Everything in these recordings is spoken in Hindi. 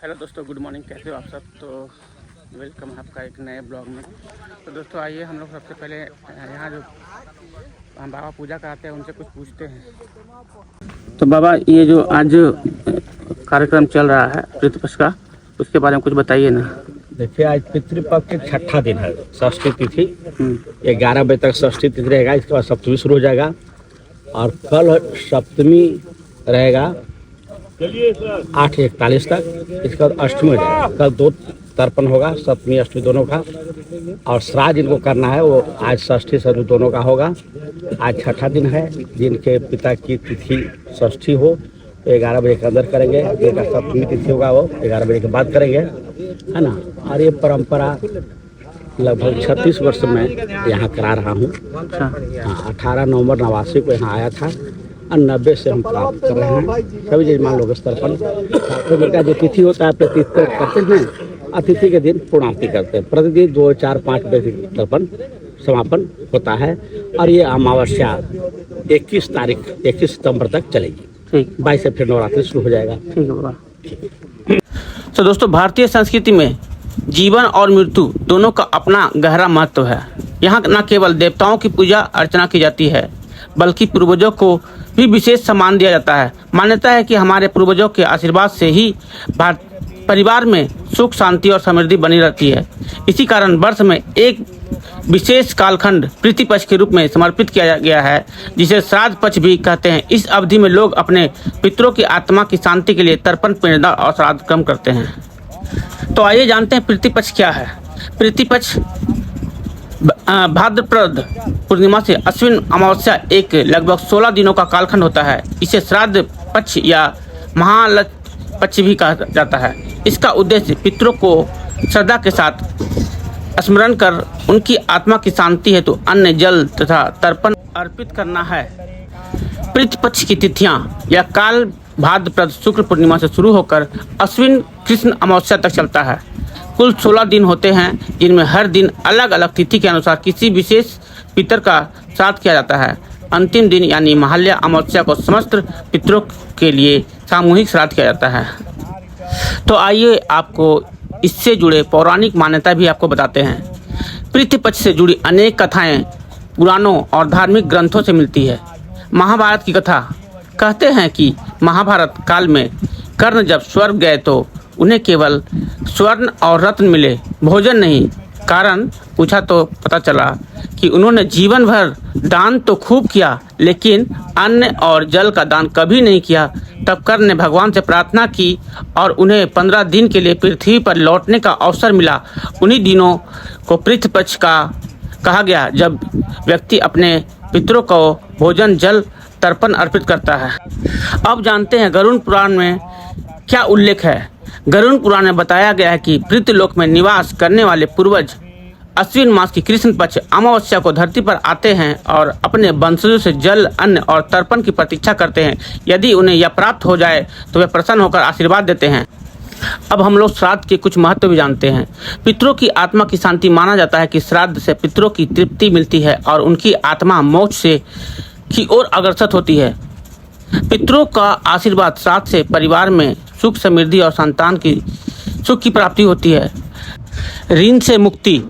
हेलो दोस्तों, गुड मॉर्निंग। कैसे हो आप सब? तो वेलकम है आपका एक नए ब्लॉग में। तो दोस्तों आइए हम लोग सबसे पहले यहाँ जो हम बाबा पूजा कराते हैं उनसे कुछ पूछते हैं। तो बाबा, ये जो आज कार्यक्रम चल रहा है पितृपक्ष का, उसके बारे में कुछ बताइए ना। देखिए, आज पितृपक्ष के छठा दिन है, षष्ठी तिथि। 11 बजे तक षष्ठी तिथि रहेगा। इसके बाद सप्तमी शुरू हो जाएगा और कल सप्तमी रहेगा 8:41 तक। इसके बाद अष्टमी हो जाएगा। कल 2 तर्पण होगा, सप्तमी अष्टमी दोनों का। और श्राद्ध जिनको करना है वो आज षष्ठी सप्तमी दोनों का होगा। आज छठा दिन है। जिनके पिता की तिथि षष्ठी हो तो 11 बजे के अंदर करेंगे। जिनका सप्तमी तिथि होगा वो 11 बजे के बाद करेंगे, है ना। और ये परंपरा लगभग 36 वर्ष में यहाँ करा रहा हूँ। हाँ, 18 नवंबर 89 को यहाँ आया था और 90 से हम प्राप्त कर रहे हैं। सभी जजमान लोग स्तर पर तो का जो तिथि होता है प्रति करते हैं। अतिथि के दिन पूर्णाहुति करते हैं। प्रतिदिन 2, 4, 5 बजे तर्पण समापन होता है। और ये अमावस्या 21 सितंबर तक चलेगी। ठीक, 22 से फिर नवरात्रि शुरू हो जाएगा। ठीक है बाबा। तो दोस्तों, भारतीय संस्कृति में जीवन और मृत्यु दोनों का अपना गहरा महत्व है। यहाँ न केवल देवताओं की पूजा अर्चना की जाती है, बल्कि पूर्वजों को भी विशेष सम्मान दिया जाता है। मान्यता है कि हमारे पूर्वजों के आशीर्वाद से ही परिवार में सुख, शांति और समृद्धि बनी रहती है। इसी कारण वर्ष में एक विशेष कालखंड पितृपक्ष के रूप में समर्पित किया गया है, जिसे श्राद्ध पक्ष भी कहते हैं। इस अवधि में लोग अपने पितरों की आत्मा की शांति के लिए तर्पण, पिंडदान और श्राद्ध कर्म करते हैं। तो आइए जानते हैं पितृपक्ष क्या है। पितृपक्ष भाद्रपद पूर्णिमा से अश्विन अमावस्या एक लगभग 16 दिनों का कालखंड होता है। इसे श्राद्ध पक्ष या महालक्ष्मी पक्ष भी कहा जाता है। इसका उद्देश्य पितरों को श्रद्धा के साथ स्मरण कर उनकी आत्मा की शांति हेतु अन्न, जल तथा तर्पण अर्पित करना है। पितृपक्ष की तिथियां या काल भाद्रपद शुक्ल पूर्णिमा से शुरू होकर अश्विन कृष्ण अमावस्या तक चलता है। कुल 16 दिन होते हैं, जिनमें हर दिन अलग अलग तिथि के अनुसार किसी विशेष पितर का श्राद्ध किया जाता है। अंतिम दिन यानी महालया अमावस्या को समस्त पितरों के लिए सामूहिक श्राद्ध किया जाता है। तो आइए आपको इससे जुड़े पौराणिक मान्यता भी आपको बताते हैं। पितृपक्ष से जुड़ी अनेक कथाएं पुराणों और धार्मिक ग्रंथों से मिलती है। महाभारत की कथा कहते हैं कि महाभारत काल में कर्ण जब स्वर्ग गए तो उन्हें केवल स्वर्ण और रत्न मिले, भोजन नहीं। कारण पूछा तो पता चला कि उन्होंने जीवन भर दान तो खूब किया, लेकिन अन्न और जल का दान कभी नहीं किया। तब कर्ण ने भगवान से प्रार्थना की और उन्हें 15 दिन के लिए पृथ्वी पर लौटने का अवसर मिला। उन्हीं दिनों को पितृपक्ष का कहा गया, जब व्यक्ति अपने पितरों को भोजन, जल, तर्पण अर्पित करता है। अब जानते हैं गरुड़ पुराण में क्या उल्लेख है। गरुड़ पुराण में बताया गया है कि पितृलोक में निवास करने वाले पूर्वज अश्विन मास की कृष्ण पक्ष अमावस्या को धरती पर आते हैं और अपने वंशजों से जल, अन्न और तर्पण की प्रतीक्षा करते हैं। यदि उन्हें यह प्राप्त हो जाए तो वे प्रसन्न होकर आशीर्वाद देते हैं। अब हम लोग श्राद्ध के कुछ महत्व भी जानते हैं। पितरों की आत्मा की शांति माना जाता है कि श्राद्ध से पितरों की तृप्ति मिलती है और उनकी आत्मा मोक्ष से की ओर अग्रसर होती है। पितरों का आशीर्वाद श्राद्ध से परिवार में सुख, समृद्धि और संतान की सुख की प्राप्ति होती है। ऋण से मुक्ति।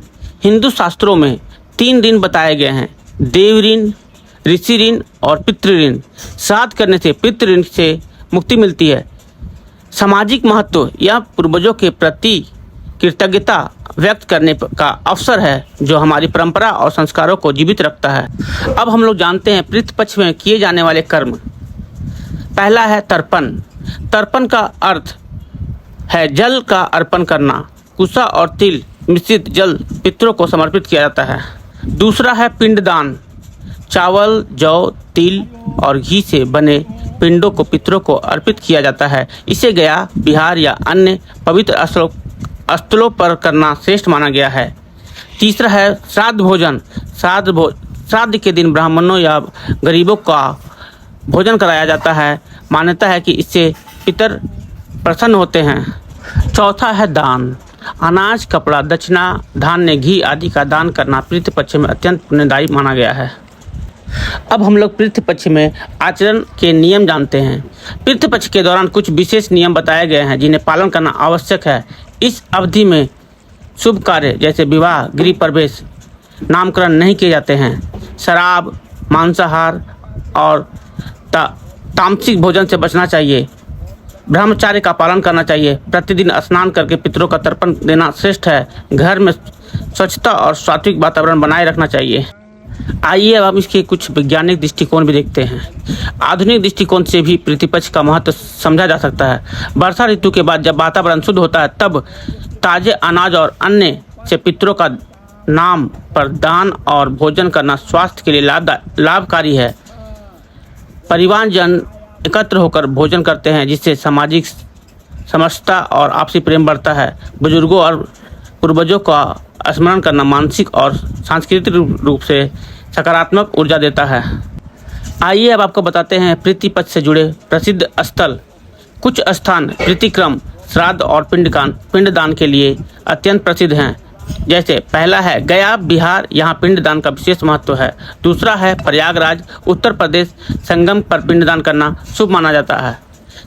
हिंदू शास्त्रों में 3 ऋण बताए गए हैं: देव ऋण, ऋषि ऋण और पितृ ऋण। श्राद्ध करने से पितृ ऋण से मुक्ति मिलती है। सामाजिक महत्व। यह पूर्वजों के प्रति कृतज्ञता व्यक्त करने का अवसर है, जो हमारी परंपरा और संस्कारों को जीवित रखता है। अब हम लोग जानते हैं पितृपक्ष में किए जाने वाले कर्म। पहला है तर्पण। तर्पण का अर्थ है जल का अर्पण करना। कुसा और तिल मिश्रित जल पितरों को समर्पित किया जाता है। दूसरा है पिंडदान। चावल, जौ, तिल और घी से बने पिंडों को पितरों को अर्पित किया जाता है। इसे गया, बिहार या अन्य पवित्र स्थलों पर करना श्रेष्ठ माना गया है। तीसरा है श्राद्ध भोजन। श्राद्ध के दिन ब्राह्मणों या गरीबों का भोजन कराया जाता है। मान्यता है कि इससे पितर प्रसन्न होते हैं। चौथा है दान। अनाज, कपड़ा, दक्षिणा, धान्य, घी आदि का दान करना पितृपक्ष में अत्यंत पुण्यदायी माना गया है। अब हम लोग पितृपक्ष में आचरण के नियम जानते हैं। पितृपक्ष के दौरान कुछ विशेष नियम बताए गए हैं जिन्हें पालन करना आवश्यक है। इस अवधि में शुभ कार्य जैसे विवाह, गृह प्रवेश, नामकरण नहीं किए जाते हैं। शराब, मांसाहार और तामसिक भोजन से बचना चाहिए। ब्रह्मचार्य का पालन करना चाहिए। प्रतिदिन स्नान करके पितरों का तर्पण देना श्रेष्ठ है। घर में स्वच्छता और सात्विक वातावरण बनाए रखना चाहिए। आइए अब हम इसके कुछ वैज्ञानिक दृष्टिकोण भी देखते हैं। आधुनिक दृष्टिकोण से भी पितृपक्ष का महत्व समझा जा सकता है। वर्षा ऋतु के बाद जब वातावरण शुद्ध होता है तब ताजे अनाज और अन्य से पितरों का नाम पर दान और भोजन करना स्वास्थ्य के लिए लाभकारी है। परिवार जन एकत्र होकर भोजन करते हैं जिससे सामाजिक समरसता और आपसी प्रेम बढ़ता है। बुजुर्गों और पूर्वजों का स्मरण करना मानसिक और सांस्कृतिक रूप से सकारात्मक ऊर्जा देता है। आइए अब आपको बताते हैं पितृपक्ष से जुड़े प्रसिद्ध स्थल। कुछ स्थान पितृक्रम, श्राद्ध और पिंडदान के लिए अत्यंत प्रसिद्ध हैं। जैसे पहला है गया, बिहार, यहाँ पिंडदान का विशेष महत्व है। दूसरा है प्रयागराज, उत्तर प्रदेश, संगम पर पिंडदान करना शुभ माना जाता है।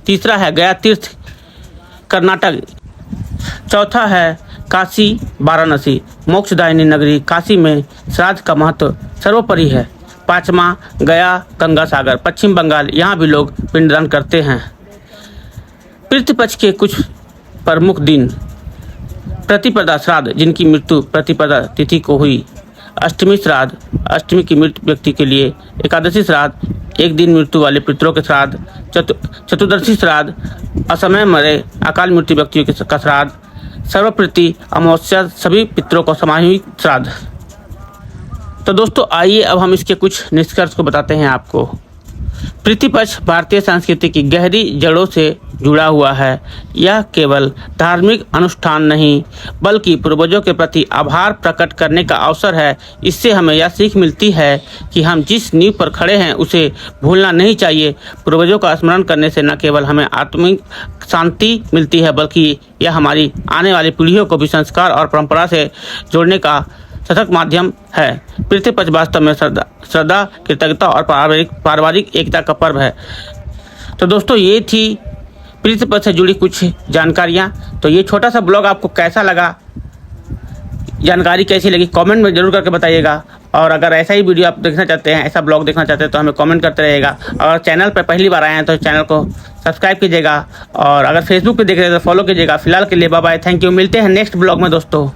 तीसरा है गया तीर्थ, कर्नाटक। चौथा है काशी, वाराणसी, मोक्षदायिनी नगरी काशी में श्राद्ध का महत्व सर्वोपरि है। पाँचवा गया, गंगा सागर, पश्चिम बंगाल, यहाँ भी लोग पिंडदान करते हैं। पितृपक्ष के कुछ प्रमुख दिन: प्रतिपदा श्राद्ध, जिनकी मृत्यु प्रतिपदा तिथि को हुई। अष्टमी श्राद्ध, अष्टमी की मृत व्यक्ति के लिए। एकादशी श्राद्ध, एक दिन मृत्यु वाले पितरों के श्राद्ध। चतुर्दशी श्राद्ध, असमय मरे अकाल मृत्यु व्यक्तियों का श्राद्ध। सर्वप्रति अमावस्या, सभी पितरों को सामूहिक श्राद्ध। तो दोस्तों आइए अब हम इसके कुछ निष्कर्ष को बताते हैं आपको। पितृपक्ष भारतीय संस्कृति की गहरी जड़ों से जुड़ा हुआ है। यह केवल धार्मिक अनुष्ठान नहीं बल्कि पूर्वजों के प्रति आभार प्रकट करने का अवसर है। इससे हमें यह सीख मिलती है कि हम जिस नींव पर खड़े हैं उसे भूलना नहीं चाहिए। पूर्वजों का स्मरण करने से न केवल हमें आत्मिक शांति मिलती है बल्कि यह हमारी आने वाली पीढ़ियों को भी संस्कार और परंपरा से जोड़ने का सशक्त माध्यम है। पितृपक्ष वास्तव में श्रद्धा, कृतज्ञता और पारिवारिक एकता का पर्व है। तो दोस्तों ये थी पितृपक्ष से जुड़ी कुछ जानकारियाँ। तो ये छोटा सा ब्लॉग आपको कैसा लगा, जानकारी कैसी लगी, कमेंट में जरूर करके बताइएगा। और अगर ऐसा ही वीडियो आप देखना चाहते हैं, ऐसा ब्लॉग देखना चाहते हैं तो हमें कमेंट करते रहिएगा। और चैनल पर पहली बार आए हैं तो चैनल को सब्सक्राइब कीजिएगा। और अगर फेसबुक पे देख रहे हैं तो फॉलो कीजिएगा। फिलहाल के लिए बाय बाय, थैंक यू। मिलते हैं नेक्स्ट ब्लॉग में दोस्तों।